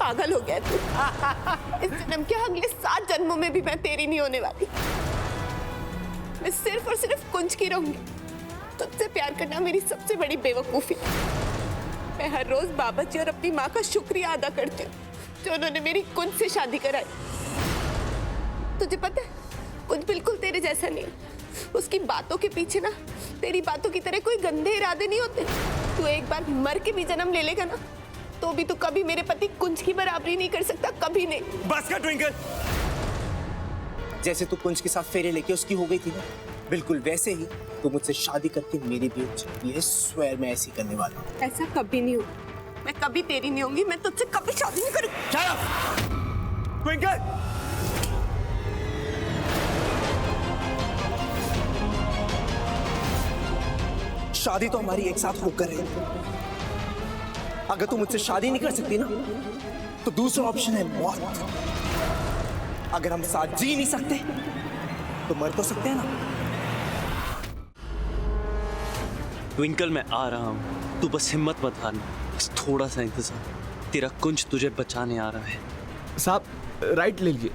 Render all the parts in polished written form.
पागल हो गया तू। इस जन्म के अगले 7 जन्मों में भी मैं तेरी नहीं होने वाली। मैं सिर्फ और सिर्फ कुंज की रहूंगी। तुझसे प्यार करना मेरी सबसे बड़ी बेवकूफी। मैं हर रोज बाबा जी और अपनी माँ का शुक्रिया अदा करती हूँ जो उन्होंने मेरी कुंज से शादी कराई। तुझे पता है कुंज बिल्कुल तेरे जैसा नहीं है। उसकी बातों के पीछे ना तेरी बातों की तरह कोई गंदे इरादे नहीं होते। तू एक बार मर के भी जन्म ले लेगा ना तो भी तू कभी मेरे पति कुंज की बराबरी नहीं कर सकता, कभी नहीं। बस कर ट्विंकल। जैसे तू कुंज के साथ फेरे लेके उसकी हो गई थी ना, बिल्कुल वैसे ही तू मुझसे शादी करके मेरी भी हो सकती है। स्वेयर मैं ऐसी करने वाला हूँ। ऐसा कभी नहीं होगा। मैं कभी तेरी नहीं होंगी। मैं तुझसे कभी शादी नहीं करूँगी। Shut up! ट्विंकल! शादी तो हमारी एक साथ होकर है। अगर तू मुझसे शादी नहीं कर सकती ना तो दूसरा ऑप्शन है मौत। अगर हम साथ जी नहीं सकते तो मर तो सकते हैं ना। ट्विंकल मैं आ रहा हूं, तू बस हिम्मत मत हारना। बस थोड़ा सा इंतजार, तेरा कुंज तुझे बचाने आ रहा है। साहब राइट ले लीजिए।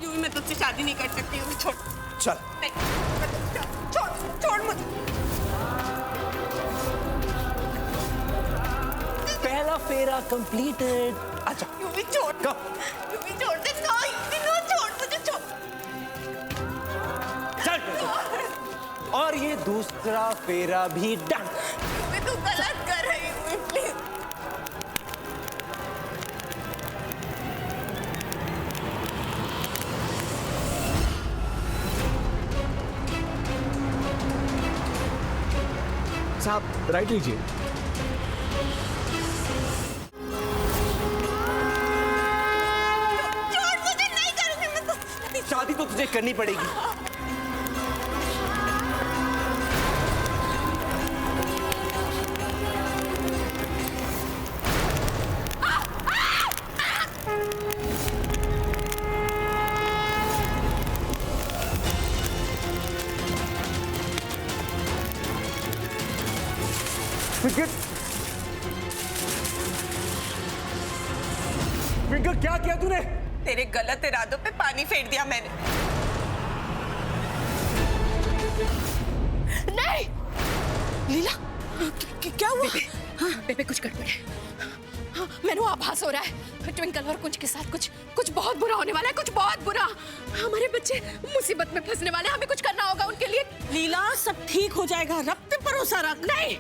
यूं ही मैं तुझसे शादी नहीं कर सकती हूँ। छोड़। चल। नहीं, छोड़, छोड़ मुझे। पहला फेरा कंप्लीटेड। अच्छा यूं भी छोड़। कब? यूं भी छोड़ दे। छोड़ मुझे, छोड़। चल। और ये दूसरा फेरा भी डन। तू गलत कर रही हूँ, प्लीज। साहब राइट लीजिए। छोड़ मुझे, नहीं करूँगी मैं तो। शादी तो तुझे करनी पड़ेगी। ट्विंकल क्या किया तूने? तेरे गलत इरादों पे पानी फेर दिया मैंने। नहीं लीला, क्या हुआ? हाँ बेबे कुछ गड़बड़ है। हाँ, मैंने आभास हो रहा है ट्विंकल और कुछ के साथ कुछ बहुत बुरा होने वाला है। कुछ बहुत बुरा। हमारे बच्चे मुसीबत में फंसने वाले हैं। हमें कुछ करना होगा उनके लिए। लीला सब ठीक हो जाएगा, रब पे भरोसा रख। नहीं,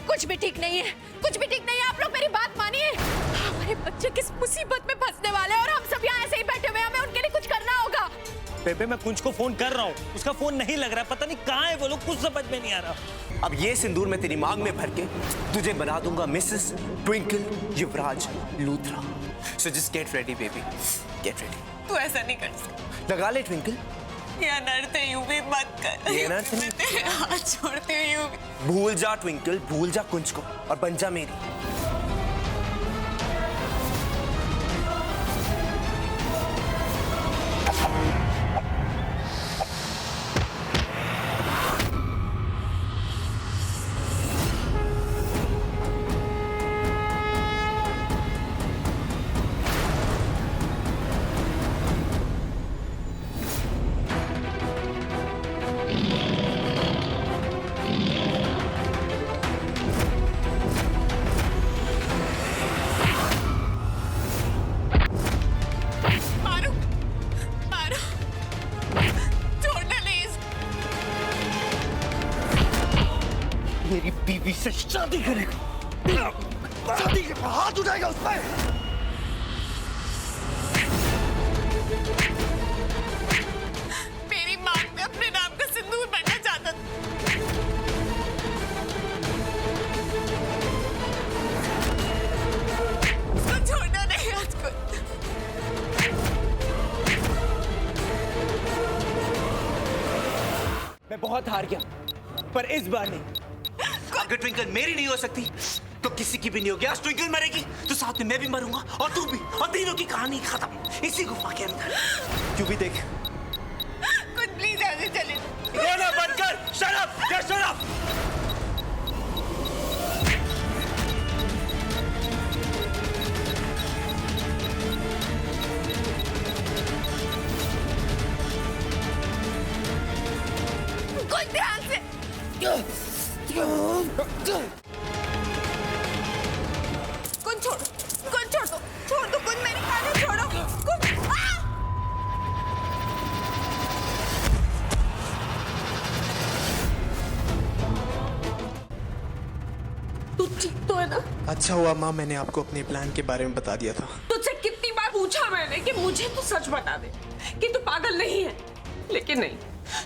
कुछ भी ठीक नहीं है। कुछ भी ठीक नहीं है। आप लोग मेरी बात मानिए। हमारे बच्चे किस मुसीबत में फंसने वाले हैं और हम सब यहाँ ऐसे ही बैठे हुए हैं। हमें उनके लिए कुछ करना होगा। बेबे मैं कुंज को फोन कर रहा हूँ, उसका फोन नहीं लग रहा। पता नहीं कहाँ है वो लोग, कुछ समझ में नहीं आ रहा। अब ये सिंदूर मैं तेरी मांग में भर के तुझे बना दूंगा Mrs Twinkle Yuvraj Luthra. So just get ready baby, get ready. तू ऐसा नहीं कर सकता। लगा ले ट्विंकल। ये अनर्थ है, यूं भी मत कर। ये अनर्थ नहीं। मैं तेरे हाथ छोड़ती हूँ। यूं भी। भूल जा ट्विंकल, भूल जा कुंज को और बन जा मेरी। मेरी बीवी से शादी करेगा, शादी के हाथ उठाएगा उस पर। मेरी मांग में अपने नाम का सिंदूर बनना चाहता था। उसको छोड़ना नहीं आज को। मैं बहुत हार गया, पर इस बार नहीं। अगर ट्विंकल मेरी नहीं हो सकती तो किसी की भी नहीं होगी। आज ट्विंकल मरेगी तो साथ में मैं भी मरूंगा और तू भी, और तीनों की कहानी खत्म इसी गुफा के अंदर। क्यों भी देख। कुछ प्लीज ऐसे चले। रोना बंद कर। Shut up, just shut up. कुछ छोड़ दो कुछ मेरे काने छोड़ो कुछ तू ठीक तो है ना? अच्छा हुआ माँ, मैंने आपको अपने प्लान के बारे में बता दिया था। तुझसे कितनी बार पूछा मैंने कि मुझे तो सच बता दे कि तू पागल नहीं है, लेकिन नहीं,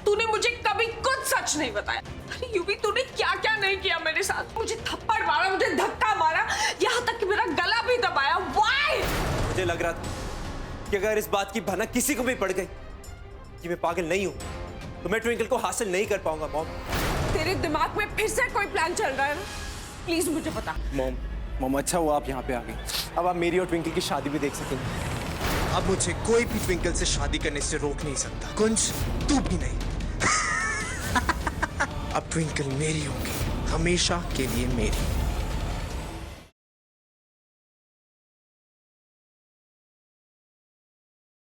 तूने मुझे कभी कुछ सच नहीं बताया। अरे यूवी, तूने क्या क्या नहीं किया मेरे साथ। मुझे थप्पड़ मारा, मुझे धक्का मारा, यहाँ तक कि मेरा गला भी दबाया। Why? मुझे लग रहा था कि अगर इस बात की भनक किसी को भी पड़ गई कि मैं पागल नहीं हूं, तो मैं ट्विंकल को हासिल नहीं कर पाऊंगा। मॉम, तेरे दिमाग में फिर से कोई प्लान चल रहा है ना? प्लीज मुझे बता। मॉम अच्छा हुआ आप यहाँ पे आ गई। अब आप मेरी और ट्विंकल की शादी भी देख सकेंगे। अब मुझे कोई भी ट्विंकल से शादी करने से रोक नहीं सकता। कुंज, तू भी नहीं। अब ट्विंकल मेरी होगी, हमेशा के लिए मेरी।